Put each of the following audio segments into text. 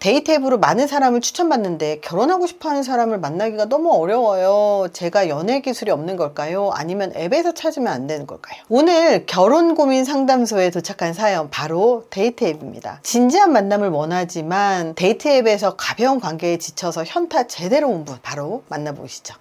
데이트 앱으로 많은 사람을 추천받는데 결혼하고 싶어하는 사람을 만나기가 너무 어려워요. 제가 연애 기술이 없는 걸까요? 아니면 앱에서 찾으면 안 되는 걸까요? 오늘 결혼 고민 상담소에 도착한 사연, 바로 데이트 앱입니다. 진지한 만남을 원하지만 데이트 앱에서 가벼운 관계에 지쳐서 현타 제대로 온 분, 바로 만나보시죠.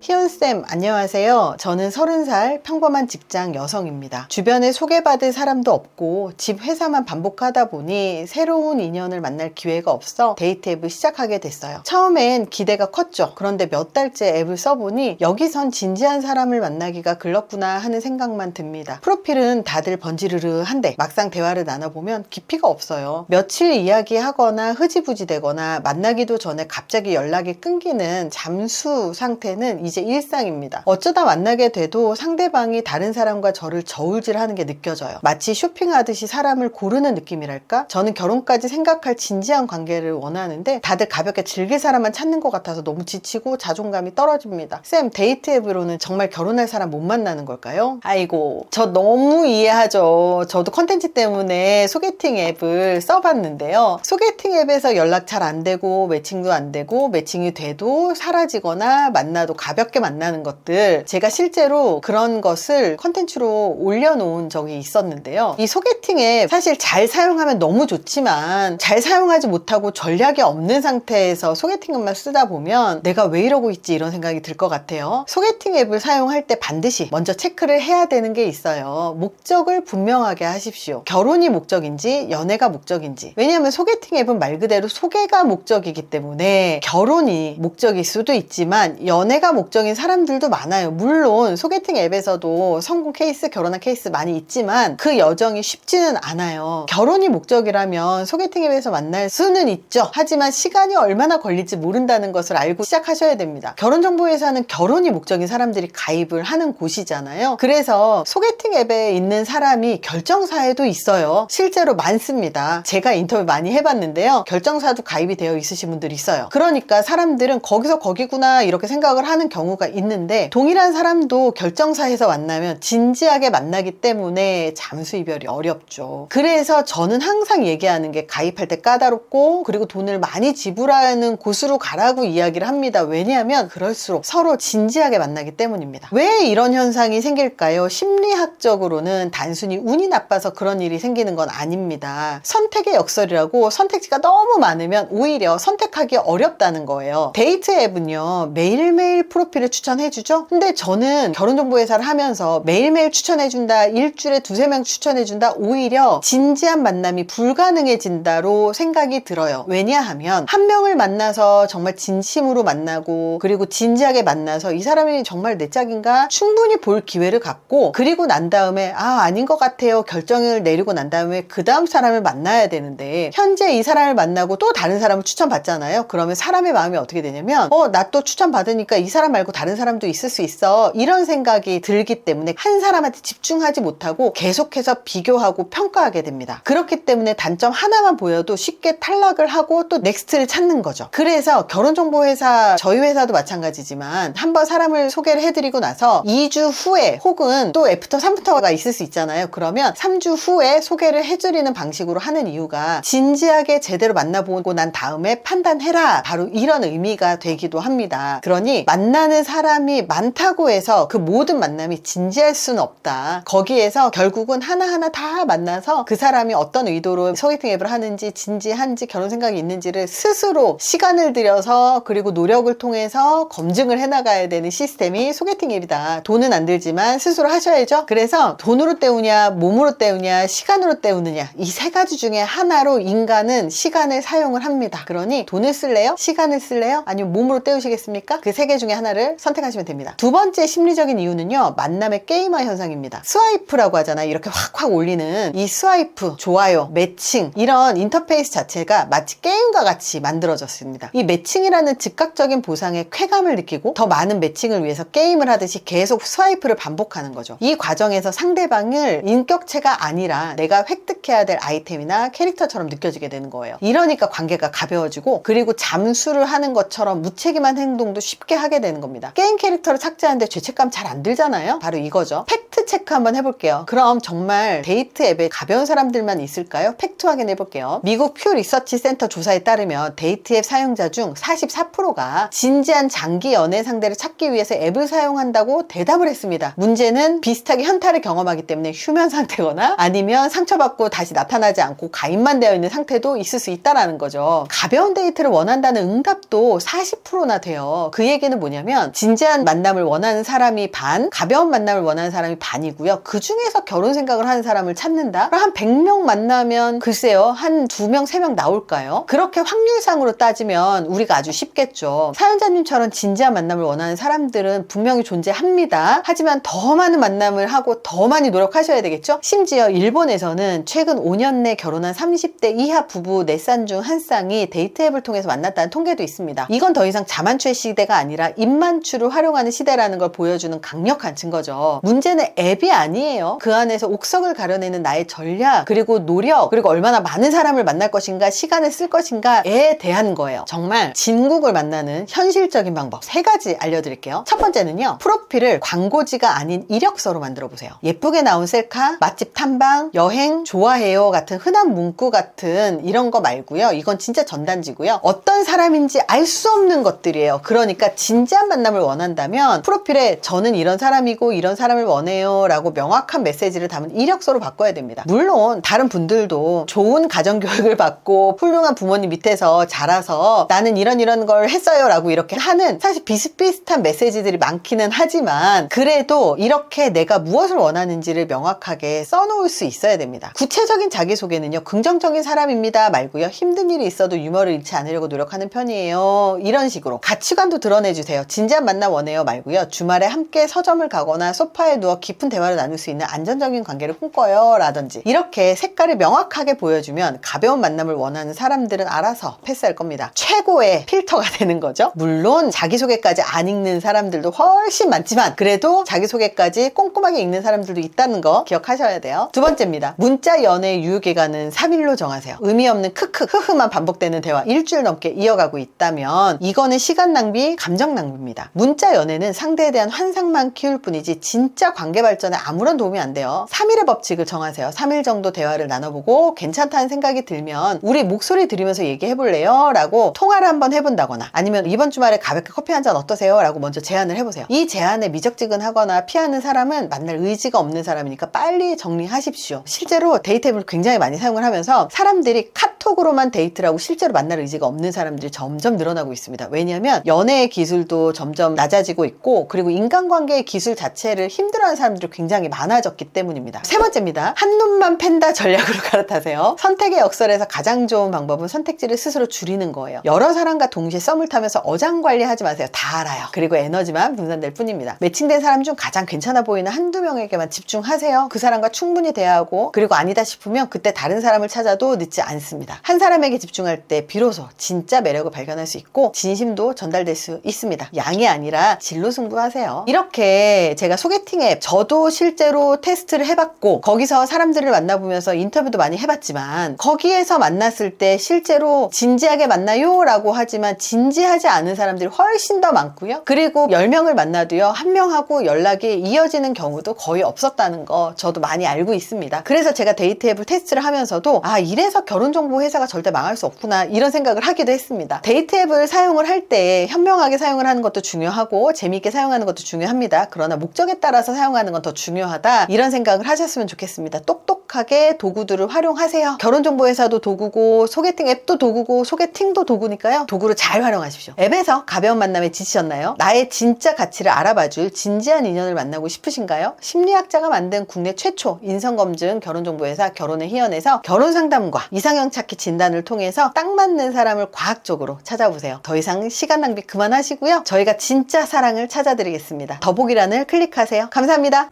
희연쌤, 안녕하세요. 저는 30살 평범한 직장 여성입니다. 주변에 소개받을 사람도 없고 집 회사만 반복하다 보니 새로운 인연을 만날 기회가 없어 데이트 앱을 시작하게 됐어요. 처음엔 기대가 컸죠. 그런데 몇 달째 앱을 써보니 여기선 진지한 사람을 만나기가 글렀구나 하는 생각만 듭니다. 프로필은 다들 번지르르한데 막상 대화를 나눠보면 깊이가 없어요. 며칠 이야기하거나 흐지부지 되거나 만나기도 전에 갑자기 연락이 끊기는 잠수 상태는 이제 일상입니다. 어쩌다 만나게 돼도 상대방이 다른 사람과 저를 저울질하는 게 느껴져요. 마치 쇼핑하듯이 사람을 고르는 느낌이랄까? 저는 결혼까지 생각할 진지한 관계를 원하는데 다들 가볍게 즐길 사람만 찾는 것 같아서 너무 지치고 자존감이 떨어집니다. 쌤, 데이트 앱으로는 정말 결혼할 사람 못 만나는 걸까요? 아이고, 저 너무 이해하죠. 저도 컨텐츠 때문에 소개팅 앱을 써봤는데요. 소개팅 앱에서 연락 잘 안 되고 매칭도 안 되고 매칭이 돼도 사라지거나 만나도 가볍게 만나는 것들, 제가 실제로 그런 것을 컨텐츠로 올려놓은 적이 있었는데요. 이 소개팅 앱 사실 잘 사용하면 너무 좋지만 잘 사용하지 못하고 전략이 없는 상태에서 소개팅 앱만 쓰다 보면 내가 왜 이러고 있지, 이런 생각이 들 것 같아요. 소개팅 앱을 사용할 때 반드시 먼저 체크를 해야 되는 게 있어요. 목적을 분명하게 하십시오. 결혼이 목적인지 연애가 목적인지. 왜냐하면 소개팅 앱은 말 그대로 소개가 목적이기 때문에 결혼이 목적일 수도 있지만 연애가 목적인 사람들도 많아요. 물론 소개팅 앱에서도 성공 케이스, 결혼한 케이스 많이 있지만 그 여정이 쉽지는 않아요. 결혼이 목적이라면 소개팅 앱에서 만날 수는 있죠. 하지만 시간이 얼마나 걸릴지 모른다는 것을 알고 시작하셔야 됩니다. 결혼정보회사는 결혼이 목적인 사람들이 가입을 하는 곳이잖아요. 그래서 소개팅 앱에 있는 사람이 결정사에도 있어요. 실제로 많습니다. 제가 인터뷰 많이 해봤는데요. 결정사도 가입이 되어 있으신 분들이 있어요. 그러니까 사람들은 거기서 거기구나 이렇게 생각을 하는 경우가 있는데, 동일한 사람도 결정사에서 만나면 진지하게 만나기 때문에 잠수 이별이 어렵죠. 그래서 저는 항상 얘기하는 게, 가입할 때 까다롭고 그리고 돈을 많이 지불하는 곳으로 가라고 이야기를 합니다. 왜냐하면 그럴수록 서로 진지하게 만나기 때문입니다. 왜 이런 현상이 생길까요? 심리학적으로는 단순히 운이 나빠서 그런 일이 생기는 건 아닙니다. 선택의 역설이라고, 선택지가 너무 많으면 오히려 선택하기 어렵다는 거예요. 데이트 앱은요, 매일매일 프로필을 추천해주죠. 근데 저는 결혼정보회사를 하면서 매일매일 추천해준다, 일주일에 두세 명 추천해준다, 오히려 진지한 만남이 불가능해진다로 생각이 들어요. 왜냐하면 한 명을 만나서 정말 진심으로 만나고 그리고 진지하게 만나서 이 사람이 정말 내 짝인가 충분히 볼 기회를 갖고, 그리고 난 다음에 아닌 것 같아요 결정을 내리고 난 다음에 그 다음 사람을 만나야 되는데, 현재 이 사람을 만나고 또 다른 사람을 추천받잖아요. 그러면 사람의 마음이 어떻게 되냐면, 나 또 추천받으니까 이 사람 말고 다른 사람도 있을 수 있어, 이런 생각이 들기 때문에 한 사람한테 집중하지 못하고 계속해서 비교하고 평가하게 됩니다. 그렇기 때문에 단점 하나만 보여도 쉽게 탈락을 하고 또 넥스트를 찾는 거죠. 그래서 결혼정보회사, 저희 회사도 마찬가지지만 한번 사람을 소개를 해드리고 나서 2주 후에 혹은 또 애프터 3부터가 있을 수 있잖아요. 그러면 3주 후에 소개를 해드리는 방식으로 하는 이유가, 진지하게 제대로 만나보고 난 다음에 판단해라, 바로 이런 의미가 되기도 합니다. 그러니 만나는 사람이 많다고 해서 그 모든 만남이 진지할 수는 없다. 거기에서 결국은 하나하나 다 만나서 그 사람이 어떤 의도로 소개팅 앱을 하는지, 진지한지, 결혼 생각이 있는지를 스스로 시간을 들여서 그리고 노력을 통해서 검증을 해나가야 되는 시스템이 소개팅 앱이다. 돈은 안 들지만 스스로 하셔야죠. 그래서 돈으로 때우냐, 몸으로 때우냐, 시간으로 때우느냐, 이 세 가지 중에 하나로 인간은 시간을 사용을 합니다. 그러니 돈을 쓸래요? 시간을 쓸래요? 아니면 몸으로 때우시겠습니까? 그 세 개 중에 하나를 선택하시면 됩니다. 두 번째 심리적인 이유는요, 만남의 게이머 현상입니다. 스와이프라고 하잖아요. 이렇게 확확 올리는 이 스와이프, 좋아요, 매칭, 이런 인터페이스 자체가 마치 게임과 같이 만들어졌습니다. 이 매칭이라는 즉각적인 보상에 쾌감을 느끼고 더 많은 매칭을 위해서 게임을 하듯이 계속 스와이프를 반복하는 거죠. 이 과정에서 상대방을 인격체가 아니라 내가 획득해야 될 아이템이나 캐릭터처럼 느껴지게 되는 거예요. 이러니까 관계가 가벼워지고, 그리고 잠수를 하는 것처럼 무책임한 행동도 쉽게 하게 되는 겁니다. 게임 캐릭터를 삭제하는데 죄책감 잘 안 들잖아요. 바로 이거죠. 팩트 체크 한번 해볼게요. 그럼 정말 데이트 앱에 가벼운 사람들만 있을까요? 팩트 확인해 볼게요. 미국 퓨 리서치 센터 조사에 따르면 데이트 앱 사용자 중 44%가 진지한 장기 연애 상대를 찾기 위해서 앱을 사용한다고 대답을 했습니다. 문제는 비슷하게 현타를 경험하기 때문에 휴면 상태거나 아니면 상처받고 다시 나타나지 않고 가입만 되어 있는 상태도 있을 수 있다는 거죠. 가벼운 데이트를 원한다는 응답도 40%나 돼요. 그 얘기는 뭐냐면 진지한 만남을 원하는 사람이 반, 가벼운 만남을 원하는 사람이 반이고요. 그 중에서 결혼 생각을 하는 사람을 찾는다? 그럼 한 100명 만나면 글쎄요, 한 2명, 3명 나올까요? 그렇게 확률상으로 따지면 우리가 아주 쉽겠죠. 사연자님처럼 진지한 만남을 원하는 사람들은 분명히 존재합니다. 하지만 더 많은 만남을 하고 더 많이 노력하셔야 되겠죠? 심지어 일본에서는 최근 5년 내 결혼한 30대 이하 부부 4쌍 중 1쌍이 데이트 앱을 통해서 만났다는 통계도 있습니다. 이건 더 이상 자만추의 시대가 아니라 입만추를 활용하는 시대라는 걸 보여주는 강력한 증거죠. 문제는 앱이 아니에요. 그 안에서 옥석을 가려내는 나의 전략, 그리고 노력, 그리고 얼마나 많은 사람을 만날 것인가, 시간을 쓸 것인가에 대한 거예요. 정말 진국을 만나는 현실적인 방법 3가지 알려드릴게요. 첫 번째는요, 프로필을 광고지가 아닌 이력서로 만들어 보세요. 예쁘게 나온 셀카, 맛집 탐방, 여행, 좋아해요 같은 흔한 문구 같은 이런 거 말고요. 이건 진짜 전단지고요. 어떤 사람인지 알 수 없는 것들이에요. 그러니까 진지한 만남을 원한다면 프로필에 저는 이런 사람이고 이런 사람을 원해요 라고 명확한 메시지를 담은 이력서로 바꿔야 됩니다. 물론 다른 분들도 좋은 가정교육을 받고 훌륭한 부모님 밑에서 자라서 나는 이런 걸 했어요 라고 이렇게 하는 사실 비슷비슷한 메시지들이 많기는 하지만 그래도 이렇게 내가 무엇을 원하는지를 명확하게 써놓을 수 있어야 됩니다. 구체적인 자기소개는요, 긍정적인 사람입니다 말고요, 힘든 일이 있어도 유머를 잃지 않으려고 노력하는 편이에요, 이런 식으로 가치관도 드러내주세요. 진지한 만남 원해요 말고요, 주말에 함께 서점을 가거나 소파에 누워 깊은 대화를 나눌 수 있는 안정적인 관계를 꿈꿔요 라든지 이렇게 색깔을 명확하게 보여주면 가벼운 만남을 원하는 사람들은 알아서 패스할 겁니다. 최고의 필터가 되는 거죠. 물론 자기소개까지 안 읽는 사람들도 훨씬 많지만 그래도 자기소개까지 꼼꼼하게 읽는 사람들도 있다는 거 기억하셔야 돼요. 두 번째입니다. 문자 연애 유효기간은 3일로 정하세요. 의미 없는 크크 흐흐만 반복되는 대화 일주일 넘게 이어가고 있다면 이거는 시간 낭비, 감정 낭비입니다. 문자 연애는 상대에 대한 환상만 키울 뿐이지 진짜 관계 발전에 아무런 도움이 안 돼요. 3일의 법칙을 정하세요. 3일 정도 대화를 나눠보고 괜찮다는 생각이 들면 우리 목소리 들으면서 얘기해볼래요? 라고 통화를 한번 해본다거나 아니면 이번 주말에 가볍게 커피 한 잔 어떠세요? 라고 먼저 제안을 해보세요. 이 제안에 미적지근하거나 피하는 사람은 만날 의지가 없는 사람이니까 빨리 정리하십시오. 실제로 데이트 앱을 굉장히 많이 사용을 하면서 사람들이 카톡으로만 데이트를 하고 실제로 만날 의지가 없는 사람들이 점점 늘어나고 있습니다. 왜냐하면 연애의 기술도 점점 낮아지고 있고 그리고 인간관계의 기술 자체를 힘들어하는 사람들이 굉장히 많아졌기 때문입니다. 세 번째입니다. 한눈만 팬다 전략으로 갈아타세요. 선택의 역설에서 가장 좋은 방법은 선택지를 스스로 줄이는 거예요. 여러 사람과 동시에 썸을 타면서 어장 관리하지 마세요. 다 알아요. 그리고 에너지만 분산될 뿐입니다. 매칭된 사람 중 가장 괜찮아 보이는 한두 명에게만 집중하세요. 그 사람과 충분히 대화하고 그리고 아니다 싶으면 그때 다른 사람을 찾아도 늦지 않습니다. 한 사람에게 집중할 때 비로소 진짜 매력을 발견할 수 있고 진심도 전달될 수 있습니다. 양이 아니라 질로 승부하세요. 이렇게 제가 소개팅 앱 저도 실제로 테스트를 해봤고 거기서 사람들을 만나보면서 인터뷰도 많이 해봤지만 거기에서 만났을 때 실제로 진지하게 만나요 라고 하지만 진지하지 않은 사람들이 훨씬 더 많고요. 그리고 10명을 만나도요 1명하고 연락이 이어지는 경우도 거의 없었다는 거 저도 많이 알고 있습니다. 그래서 제가 데이트 앱을 테스트를 하면서도 아 이래서 결혼정보 회사가 절대 망할 수 없구나 이런 생각을 하기도 했습니다. 데이트 앱을 사용을 할 때 현명하게 사용을 하는 것도 중요하고 재미있게 사용하는 것도 중요합니다. 그러나 목적에 따라서 사용하는 건 더 중요하다 이런 생각을 하셨으면 좋겠습니다. 똑똑하게 도구들을 활용하세요. 결혼정보회사도 도구고 소개팅 앱도 도구고 소개팅도 도구니까요. 도구를 잘 활용하십시오. 앱에서 가벼운 만남에 지치셨나요? 나의 진짜 가치를 알아봐줄 진지한 인연을 만나고 싶으신가요? 심리학자가 만든 국내 최초 인성검증 결혼정보회사 결혼의 희연에서 결혼상담과 이상형 찾기 진단을 통해서 딱 맞는 사람을 과학적으로 찾아보세요. 더 이상 시간 낭비 그만하시고요. 저희가 진짜 사랑을 찾아드리겠습니다. 더보기란을 클릭하세요. 감사합니다.